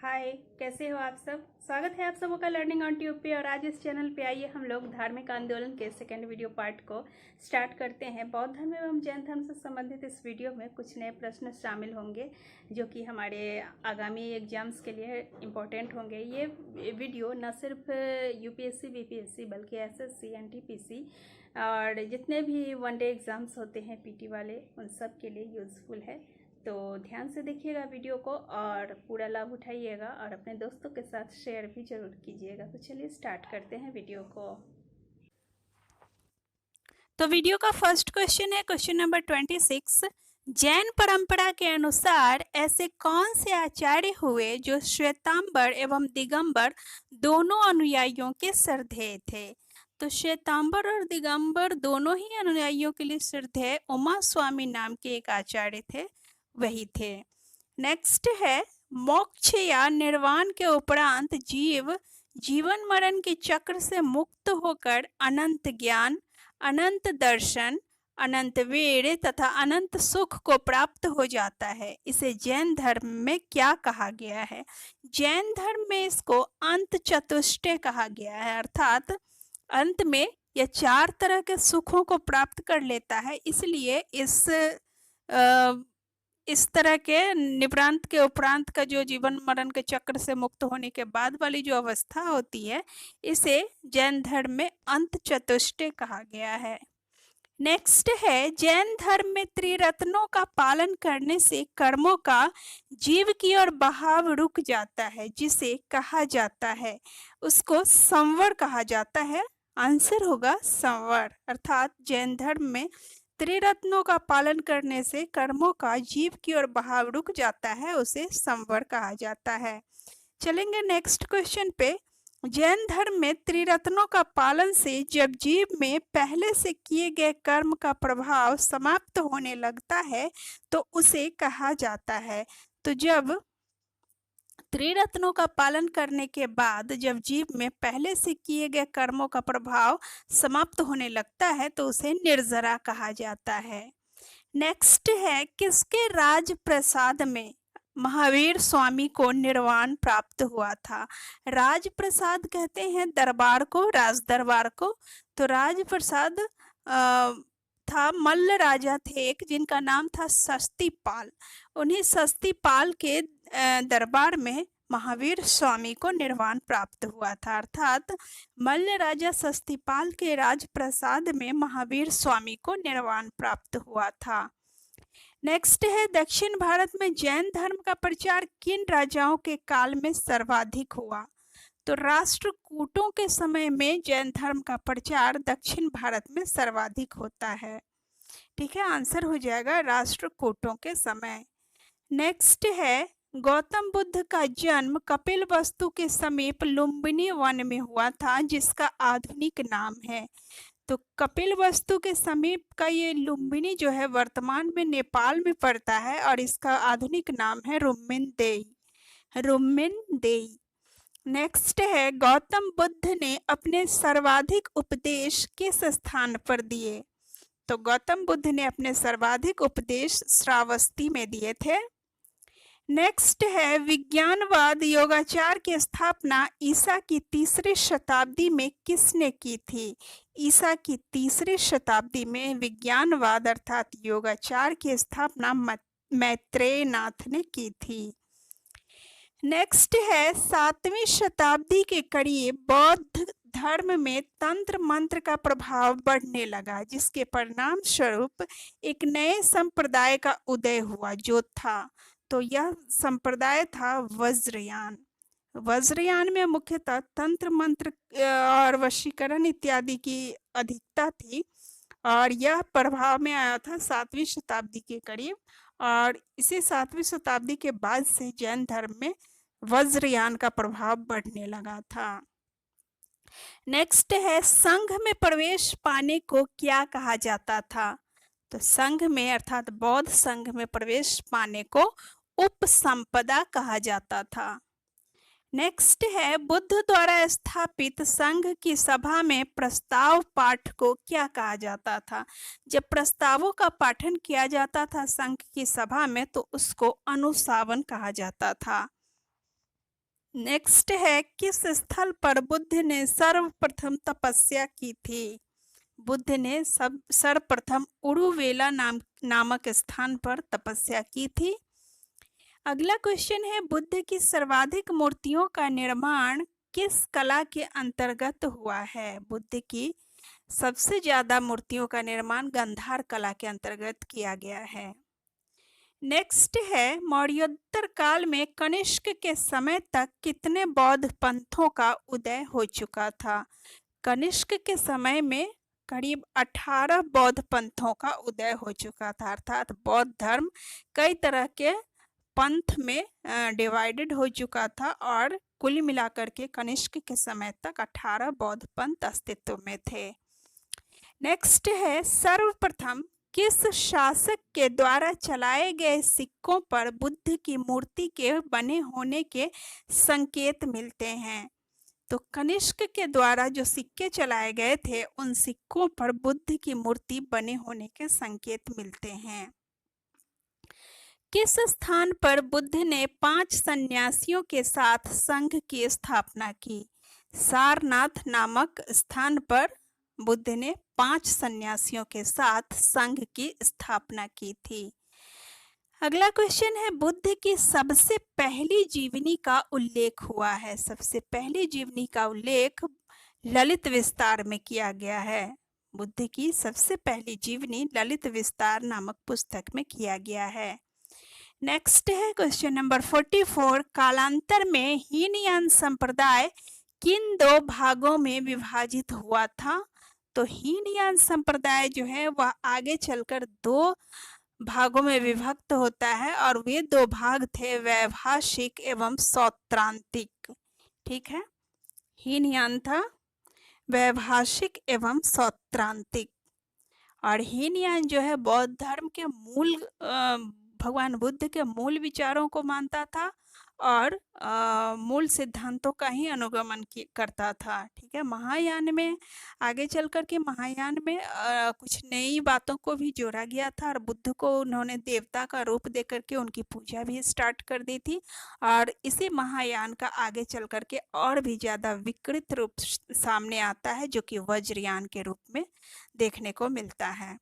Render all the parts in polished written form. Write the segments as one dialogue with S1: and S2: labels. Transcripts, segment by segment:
S1: हाय, कैसे हो आप सब। स्वागत है आप सबों का लर्निंग ऑन ट्यूब पे। और आज इस चैनल पे आइए हम लोग धार्मिक आंदोलन के सेकेंड वीडियो पार्ट को स्टार्ट करते हैं। बौद्ध धर्म एवं जैन धर्म से संबंधित इस वीडियो में कुछ नए प्रश्न शामिल होंगे जो कि हमारे आगामी एग्जाम्स के लिए इम्पोर्टेंट होंगे। ये वीडियो न सिर्फ यूपीएससी बीपीएससी बल्कि एसएससी एनटीपीसी और जितने भी वनडे एग्ज़ाम्स होते हैं पीटी वाले उन सब के लिए यूज़फुल है। तो ध्यान से देखिएगा वीडियो को और पूरा लाभ उठाइएगा और अपने दोस्तों के साथ शेयर भी जरूर कीजिएगा। तो चलिए स्टार्ट करते हैं वीडियो को। तो वीडियो का फर्स्ट क्वेश्चन है क्वेश्चन नंबर 26। जैन परंपरा के अनुसार ऐसे कौन से आचार्य हुए जो श्वेतांबर एवं दिगंबर दोनों अनुयायियों के श्रद्धेय थे। तो श्वेतांबर और दिगंबर दोनों ही अनुयायियों के लिए श्रद्धेय उमा स्वामी नाम के एक आचार्य थे, वही थे। नेक्स्ट है मोक्ष या निर्वाण के उपरांत जीव जीवन मरण के चक्र से मुक्त होकर अनंत ज्ञान, अनंत दर्शन, अनंत वीर तथा अनंत सुख को प्राप्त हो जाता है। इसे जैन धर्म में क्या कहा गया है। जैन धर्म में इसको अंत चतुष्टय कहा गया है, अर्थात अंत में यह 4 तरह के सुखों को प्राप्त कर लेता है। इसलिए इस तरह के निवृत्त के उपरांत का जो जीवन मरण के चक्र से मुक्त होने के बाद वाली जो अवस्था होती है, इसे जैन धर्म में अंत चतुष्टय कहा गया है। नेक्स्ट है जैन धर्म में त्रिरत्नों का पालन करने से कर्मों का जीव की ओर बहाव रुक जाता है, जिसे कहा जाता है, उसको संवर कहा जाता है। आंसर होगा संवर। अर्थात जैन धर्म में त्रिरत्नों का पालन करने से कर्मों का जीव की ओर बहाव रुक जाता है, उसे संवर कहा जाता है। चलेंगे नेक्स्ट क्वेश्चन पे। जैन धर्म में त्रिरत्नों का पालन से जब जीव में पहले से किए गए कर्म का प्रभाव समाप्त होने लगता है तो उसे कहा जाता है। तो जब त्रिरत्नों का पालन करने के बाद जब जीव में पहले से किए गए कर्मों का प्रभाव समाप्त होने लगता है तो उसे निर्जरा कहा जाता है। नेक्स्ट है किसके राज प्रसाद में महावीर स्वामी को निर्वाण प्राप्त हुआ था। राज प्रसाद कहते हैं दरबार को, राज दरबार को। तो राज प्रसाद था, मल्ल राजा थे एक जिनका नाम था सस्तीपाल। उन्हीं सस्तीपाल के दरबार में महावीर स्वामी को निर्वाण प्राप्त हुआ था। अर्थात मल्ल राजा सस्तीपाल के राजप्रसाद में महावीर स्वामी को निर्वाण प्राप्त हुआ था। नेक्स्ट है दक्षिण भारत में जैन धर्म का प्रचार किन राजाओं के काल में सर्वाधिक हुआ। तो राष्ट्रकूटों के समय में जैन धर्म का प्रचार दक्षिण भारत में सर्वाधिक होता है। ठीक है, आंसर हो जाएगा राष्ट्रकूटों के समय। नेक्स्ट है गौतम बुद्ध का जन्म कपिलवस्तु के समीप लुम्बिनी वन में हुआ था, जिसका आधुनिक नाम है। तो कपिलवस्तु के समीप का ये लुम्बिनी जो है वर्तमान में नेपाल में पड़ता है और इसका आधुनिक नाम है रुम्मिनदेई। रुम्मिनदेई। नेक्स्ट है गौतम बुद्ध ने अपने सर्वाधिक उपदेश किस स्थान पर दिए। तो गौतम बुद्ध ने अपने सर्वाधिक उपदेश श्रावस्ती में दिए थे। नेक्स्ट है विज्ञानवाद योगाचार की स्थापना ईसा की 3री शताब्दी में किसने की थी। ईसा की 3री शताब्दी में विज्ञानवाद अर्थात योगाचार की स्थापना मैत्रेय नाथ ने की थी। नेक्स्ट है 7वीं शताब्दी के करीब बौद्ध धर्म में तंत्र मंत्र का प्रभाव बढ़ने लगा, जिसके परिणाम स्वरूप एक नए संप्रदाय का उदय हुआ जो था, तो यह संप्रदाय था वज्रयान। वज्रयान में मुख्यतः तंत्र मंत्र और वशीकरण इत्यादि की अधिकता थी और यह प्रभाव में आया था 7वीं शताब्दी के करीब। और इसी 7वीं शताब्दी के बाद से जैन धर्म में वज्रयान का प्रभाव बढ़ने लगा था। नेक्स्ट है संघ में प्रवेश पाने को क्या कहा जाता था। तो संघ में अर्थात बौद्ध संघ में प्रवेश पाने को उपसंपदा कहा जाता था। नेक्स्ट है बुद्ध द्वारा स्थापित संघ की सभा में प्रस्ताव पाठ को क्या कहा जाता था। जब प्रस्तावों का पाठन किया जाता था संघ की सभा में तो उसको अनुशासन कहा जाता था। नेक्स्ट है, किस स्थल पर बुद्ध ने सर्वप्रथम तपस्या की थी? बुद्ध ने सर्वप्रथम उरुवेला नामक स्थान पर तपस्या की थी। अगला क्वेश्चन है, बुद्ध की सर्वाधिक मूर्तियों का निर्माण किस कला के अंतर्गत हुआ है? बुद्ध की सबसे ज्यादा मूर्तियों का निर्माण गांधार कला के अंतर्गत किया गया है। नेक्स्ट है, मौर्योत्तर काल में कनिष्क के समय तक कितने बौद्ध पंथों का उदय हो चुका था? कनिष्क के समय में करीब 18 बौद्ध पंथों का उदय हो चुका था, अर्थात बौद्ध धर्म कई तरह के पंथ में डिवाइडेड हो चुका था और कुल मिलाकर के कनिष्क के समय तक 18 बौद्ध पंथ अस्तित्व में थे। नेक्स्ट है, सर्वप्रथम किस शासक के द्वारा चलाए गए सिक्कों पर बुद्ध की मूर्ति के बने होने के संकेत मिलते हैं? तो कनिष्क के द्वारा जो सिक्के चलाए गए थे उन सिक्कों पर बुद्ध की मूर्ति बने होने के संकेत मिलते हैं। किस स्थान पर बुद्ध ने 5 सन्यासियों के साथ संघ की स्थापना की? सारनाथ नामक स्थान पर बुद्ध ने 5 सन्यासियों के साथ संघ की स्थापना की थी। अगला क्वेश्चन है, बुद्ध की सबसे पहली जीवनी का उल्लेख हुआ है? सबसे पहली जीवनी का उल्लेख ललित विस्तार में किया गया है। बुद्ध की सबसे पहली जीवनी ललित विस्तार नामक पुस्तक में किया गया है। नेक्स्ट है क्वेश्चन नंबर 44, कालांतर में हीनयान संप्रदाय किन 2 भागों में विभाजित हुआ था? तो हीनयान संप्रदाय जो है वह आगे चलकर 2 भागों में विभक्त होता है और वे 2 भाग थे वैभाषिक एवं सौत्रांतिक। ठीक है, हीनयान था वैभाषिक एवं सौत्रांतिक। और हीनयान जो है बौद्ध धर्म के मूल भगवान बुद्ध के मूल विचारों को मानता था और मूल सिद्धांतों का ही अनुगमन करता था। ठीक है, महायान में आगे चल कर के महायान में कुछ नई बातों को भी जोड़ा गया था और बुद्ध को उन्होंने देवता का रूप दे करके उनकी पूजा भी स्टार्ट कर दी थी और इसी महायान का आगे चल कर के और भी ज़्यादा विकृत रूप सामने आता है जो कि वज्रयान के रूप में देखने को मिलता है।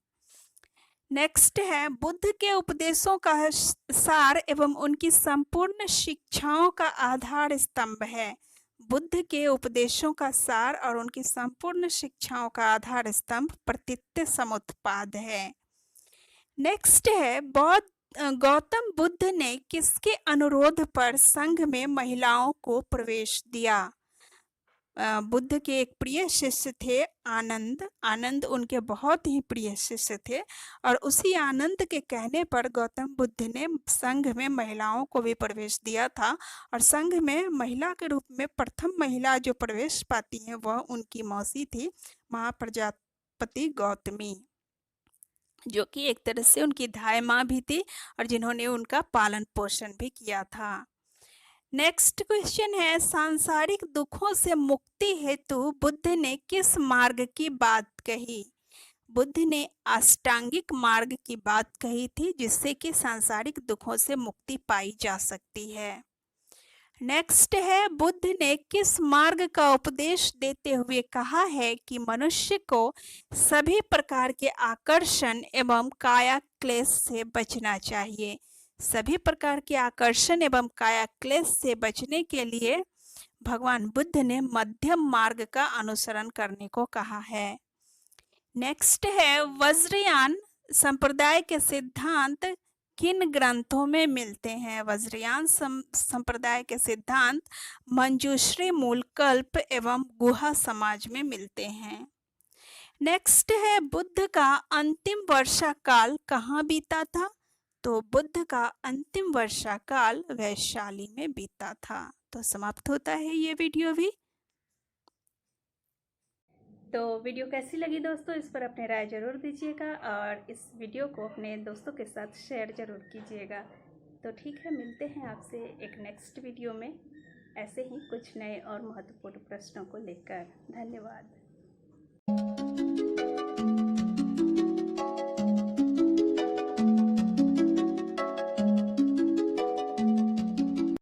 S1: नेक्स्ट है, बुद्ध के उपदेशों का सार एवं उनकी संपूर्ण शिक्षाओं का आधार स्तंभ है। बुद्ध के उपदेशों का सार और उनकी संपूर्ण शिक्षाओं का आधार स्तंभ प्रतित्य समुत्पाद है। नेक्स्ट है, गौतम बुद्ध ने किसके अनुरोध पर संघ में महिलाओं को प्रवेश दिया? बुद्ध के एक प्रिय शिष्य थे आनंद उनके बहुत ही प्रिय शिष्य थे और उसी आनंद के कहने पर गौतम बुद्ध ने संघ में महिलाओं को भी प्रवेश दिया था और संघ में महिला के रूप में प्रथम महिला जो प्रवेश पाती है वह उनकी मौसी थी महाप्रजापति गौतमी, जो कि एक तरह से उनकी धाय माँ भी थी और जिन्होंने उनका पालन पोषण भी किया था। नेक्स्ट क्वेश्चन है, सांसारिक दुखों से मुक्ति हेतु बुद्ध ने किस मार्ग की बात कही? बुद्ध ने अष्टांगिक मार्ग की बात कही थी जिससे कि सांसारिक दुखों से मुक्ति पाई जा सकती है। नेक्स्ट है, बुद्ध ने किस मार्ग का उपदेश देते हुए कहा है कि मनुष्य को सभी प्रकार के आकर्षण एवं काया क्लेश से बचना चाहिए? सभी प्रकार के आकर्षण एवं काया क्लेश से बचने के लिए भगवान बुद्ध ने मध्यम मार्ग का अनुसरण करने को कहा है। नेक्स्ट है, वज्रयान संप्रदाय के सिद्धांत किन ग्रंथों में मिलते हैं? वज्रयान संप्रदाय के सिद्धांत मंजूश्री मूलकल्प एवं गुहा समाज में मिलते हैं। नेक्स्ट है, बुद्ध का अंतिम वर्षा काल कहाँ बीता था? तो बुद्ध का अंतिम वर्षा काल वैशाली में बीता था। तो समाप्त होता है ये वीडियो भी। तो वीडियो कैसी लगी दोस्तों, इस पर अपने राय जरूर दीजिएगा और इस वीडियो को अपने दोस्तों के साथ शेयर जरूर कीजिएगा। तो ठीक है, मिलते हैं आपसे एक नेक्स्ट वीडियो में ऐसे ही कुछ नए और महत्वपूर्ण प्रश्नों को लेकर। धन्यवाद।